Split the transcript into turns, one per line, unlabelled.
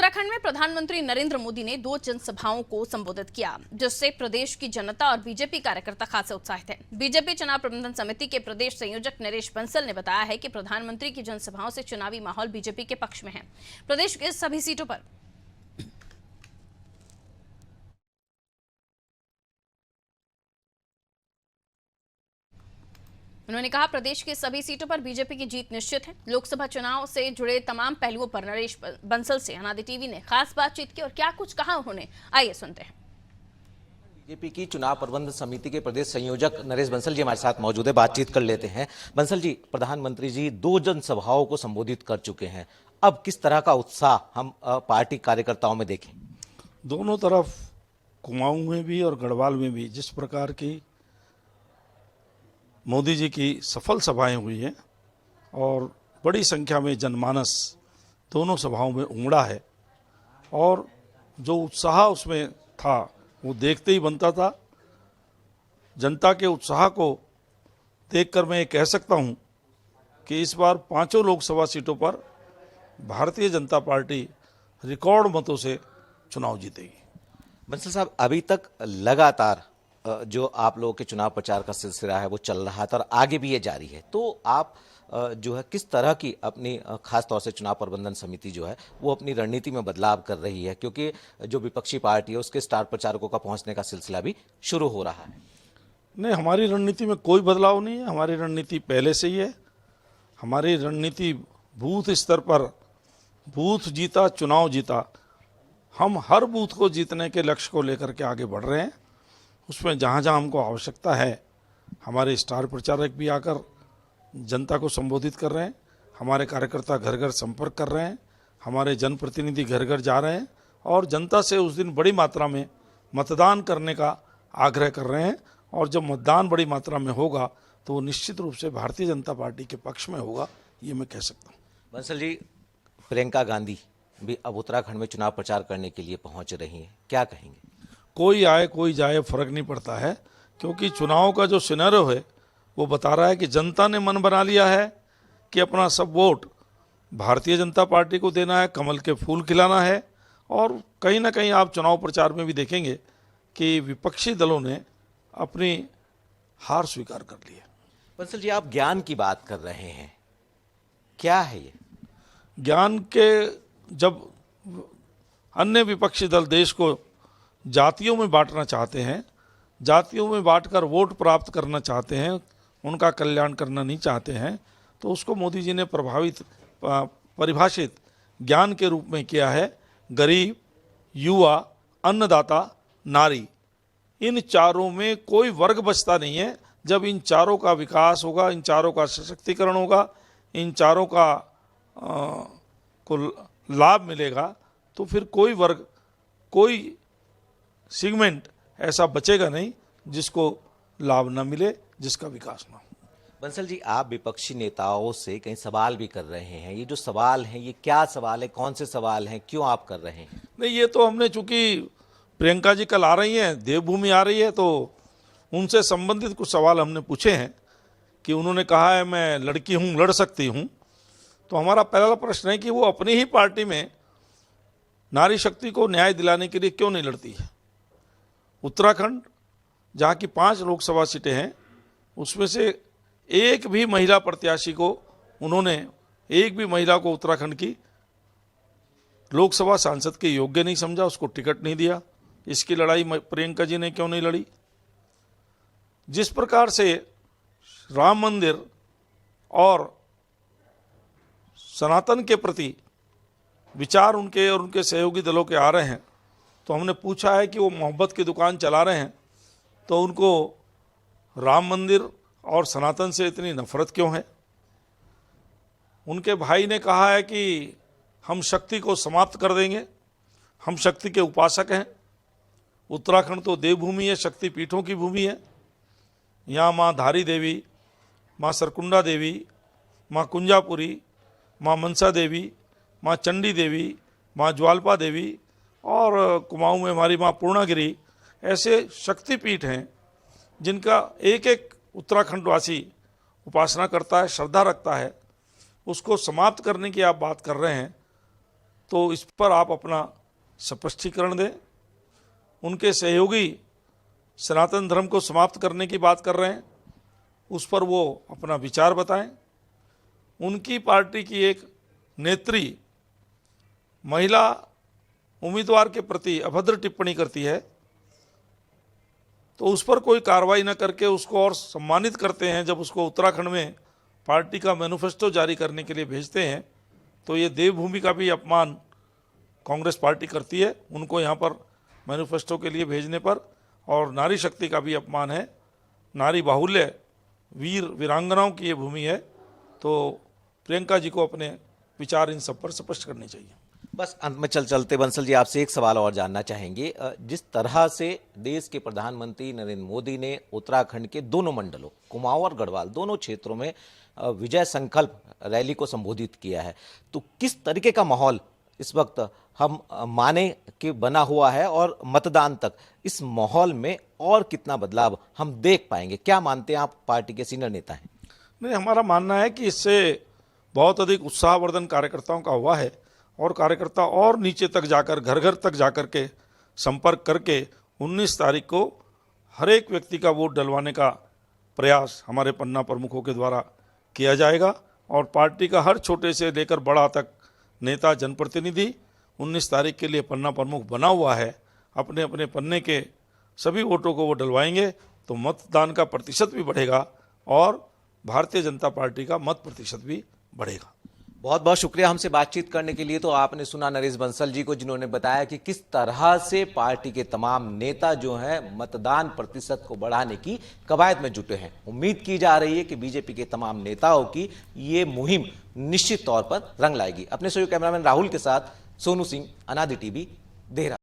उत्तराखंड में प्रधानमंत्री नरेंद्र मोदी ने 2 जनसभाओं को संबोधित किया, जिससे प्रदेश की जनता और बीजेपी कार्यकर्ता खासे उत्साहित हैं। बीजेपी चुनाव प्रबंधन समिति के प्रदेश संयोजक नरेश बंसल ने बताया है कि प्रधानमंत्री की जनसभाओं से चुनावी माहौल बीजेपी के पक्ष में है। प्रदेश के सभी सीटों पर उन्होंने कहा, प्रदेश की सभी सीटों पर बीजेपी की जीत निश्चित है। लोकसभा चुनाव से जुड़े तमाम पहलुओं पर नरेश बंसल से अनादि टीवी ने खास बातचीत की और क्या कुछ कहा उन्होंने, आइए सुनते हैं।
बीजेपी की चुनाव प्रबंधन समिति के प्रदेश संयोजक नरेश बंसल जी हमारे साथ मौजूद है, बातचीत कर लेते हैं। बंसल जी, प्रधानमंत्री जी 2 जनसभाओं को संबोधित कर चुके हैं, अब किस तरह का उत्साह हम पार्टी कार्यकर्ताओं में देखें?
दोनों तरफ कुमाऊं में भी और गढ़वाल में भी जिस प्रकार की मोदी जी की सफल सभाएं हुई हैं और बड़ी संख्या में जनमानस दोनों सभाओं में उमड़ा है और जो उत्साह उसमें था वो देखते ही बनता था। जनता के उत्साह को देखकर मैं ये कह सकता हूं कि इस बार 5 लोकसभा सीटों पर भारतीय जनता पार्टी रिकॉर्ड मतों से चुनाव जीतेगी।
बंसल साहब, अभी तक लगातार जो आप लोगों के चुनाव प्रचार का सिलसिला है वो चल रहा था और आगे भी ये जारी है, तो आप जो है किस तरह की अपनी खास तौर से चुनाव प्रबंधन समिति जो है वो अपनी रणनीति में बदलाव कर रही है, क्योंकि जो विपक्षी पार्टी है उसके स्टार प्रचारकों का पहुंचने का सिलसिला भी शुरू हो रहा है?
नहीं, हमारी रणनीति में कोई बदलाव नहीं है। हमारी रणनीति पहले से ही है। हमारी रणनीति बूथ स्तर पर बूथ जीता चुनाव जीता, हम हर बूथ को जीतने के लक्ष्य को लेकर के आगे बढ़ रहे हैं। उसमें जहाँ जहाँ हमको आवश्यकता है हमारे स्टार प्रचारक भी आकर जनता को संबोधित कर रहे हैं, हमारे कार्यकर्ता घर घर संपर्क कर रहे हैं, हमारे जनप्रतिनिधि घर घर जा रहे हैं और जनता से उस दिन बड़ी मात्रा में मतदान करने का आग्रह कर रहे हैं। और जब मतदान बड़ी मात्रा में होगा तो वो निश्चित रूप से भारतीय जनता पार्टी के पक्ष में होगा, ये मैं कह सकता हूँ।
बंसल जी, प्रियंका गांधी भी अब उत्तराखंड में चुनाव प्रचार करने के लिए पहुंच रही हैं, क्या कहेंगे?
कोई आए कोई जाए फर्क नहीं पड़ता है, क्योंकि चुनाव का जो सिनेरियो है वो बता रहा है कि जनता ने मन बना लिया है कि अपना सब वोट भारतीय जनता पार्टी को देना है, कमल के फूल खिलाना है। और कहीं ना कहीं आप चुनाव प्रचार में भी देखेंगे कि विपक्षी दलों ने अपनी हार स्वीकार कर ली है।
बंसल जी, आप ज्ञान की बात कर रहे हैं, क्या है ये
ज्ञान? के जब अन्य विपक्षी दल देश को जातियों में बांटना चाहते हैं, जातियों में बांटकर वोट प्राप्त करना चाहते हैं, उनका कल्याण करना नहीं चाहते हैं, तो उसको मोदी जी ने परिभाषित ज्ञान के रूप में किया है। गरीब, युवा, अन्नदाता, नारी, इन चारों में कोई वर्ग बचता नहीं है। जब इन चारों का विकास होगा, इन चारों का सशक्तिकरण होगा, इन चारों का को लाभ मिलेगा, तो फिर कोई वर्ग, कोई सेगमेंट ऐसा बचेगा नहीं जिसको लाभ न मिले, जिसका विकास ना हो।
बंसल जी, आप विपक्षी नेताओं से कई सवाल भी कर रहे हैं, ये जो सवाल हैं ये क्या सवाल है, कौन से सवाल हैं, क्यों आप कर रहे हैं?
नहीं, ये तो हमने, चूंकि प्रियंका जी कल आ रही हैं, देवभूमि आ रही है, तो उनसे संबंधित कुछ सवाल हमने पूछे हैं कि उन्होंने कहा है मैं लड़की हूँ, लड़ सकती हूँ। तो हमारा पहला प्रश्न है कि वो अपनी ही पार्टी में नारी शक्ति को न्याय दिलाने के लिए क्यों नहीं लड़ती है? उत्तराखंड जहाँ की 5 लोकसभा सीटें हैं, उसमें से एक भी महिला प्रत्याशी को उन्होंने, एक भी महिला को उत्तराखंड की लोकसभा सांसद के योग्य नहीं समझा, उसको टिकट नहीं दिया। इसकी लड़ाई प्रियंका जी ने क्यों नहीं लड़ी? जिस प्रकार से राम मंदिर और सनातन के प्रति विचार उनके और उनके सहयोगी दलों के आ रहे हैं, तो हमने पूछा है कि वो मोहब्बत की दुकान चला रहे हैं, तो उनको राम मंदिर और सनातन से इतनी नफरत क्यों है? उनके भाई ने कहा है कि हम शक्ति को समाप्त कर देंगे, हम शक्ति के उपासक हैं। उत्तराखंड तो देवभूमि है, शक्ति पीठों की भूमि है। यहाँ माँ धारी देवी, माँ सरकुंडा देवी, माँ कुंजापुरी, माँ मनसा देवी, माँ चंडी देवी, माँ ज्वालपा देवी और कुमाऊं में हमारी माँ पूर्णागिरी, ऐसे शक्तिपीठ हैं जिनका एक एक उत्तराखंडवासी उपासना करता है, श्रद्धा रखता है। उसको समाप्त करने की आप बात कर रहे हैं, तो इस पर आप अपना स्पष्टीकरण दें। उनके सहयोगी सनातन धर्म को समाप्त करने की बात कर रहे हैं, उस पर वो अपना विचार बताएं। उनकी पार्टी की एक नेत्री महिला उम्मीदवार के प्रति अभद्र टिप्पणी करती है, तो उस पर कोई कार्रवाई न करके उसको और सम्मानित करते हैं। जब उसको उत्तराखंड में पार्टी का मैनिफेस्टो जारी करने के लिए भेजते हैं, तो ये देवभूमि का भी अपमान कांग्रेस पार्टी करती है उनको यहाँ पर मैनिफेस्टो के लिए भेजने पर, और नारी शक्ति का भी अपमान है। नारी बाहुल्य वीर वीरांगनाओं की ये भूमि है, तो प्रियंका जी को अपने विचार इन सब पर स्पष्ट करने चाहिए।
बस अंत में चलते बंसल जी आपसे एक सवाल और जानना चाहेंगे। जिस तरह से देश के प्रधानमंत्री नरेंद्र मोदी ने उत्तराखंड के दोनों मंडलों कुमाऊं और गढ़वाल दोनों क्षेत्रों में विजय संकल्प रैली को संबोधित किया है, तो किस तरीके का माहौल इस वक्त हम माने कि बना हुआ है, और मतदान तक इस माहौल में और कितना बदलाव हम देख पाएंगे? क्या मानते हैं आप, पार्टी के सीनियर नेता हैं?
नहीं, हमारा मानना है कि इससे बहुत अधिक उत्साहवर्धन कार्यकर्ताओं का हुआ है, और कार्यकर्ता और नीचे तक जाकर घर घर तक जाकर के संपर्क करके 19 तारीख को हर एक व्यक्ति का वोट डलवाने का प्रयास हमारे पन्ना प्रमुखों के द्वारा किया जाएगा। और पार्टी का हर छोटे से लेकर बड़ा तक नेता जनप्रतिनिधि 19 तारीख के लिए पन्ना प्रमुख बना हुआ है। अपने अपने पन्ने के सभी वोटों को वो डलवाएंगे, तो मतदान का प्रतिशत भी बढ़ेगा और भारतीय जनता पार्टी का मत प्रतिशत भी बढ़ेगा।
बहुत बहुत शुक्रिया हमसे बातचीत करने के लिए। तो आपने सुना नरेश बंसल जी को, जिन्होंने बताया कि किस तरह से पार्टी के तमाम नेता जो हैं मतदान प्रतिशत को बढ़ाने की कवायद में जुटे हैं। उम्मीद की जा रही है कि बीजेपी के तमाम नेताओं की ये मुहिम निश्चित तौर पर रंग लाएगी। अपने सहयोगी कैमरामैन राहुल के साथ सोनू सिंह, अनादि टीवी, देहरादून।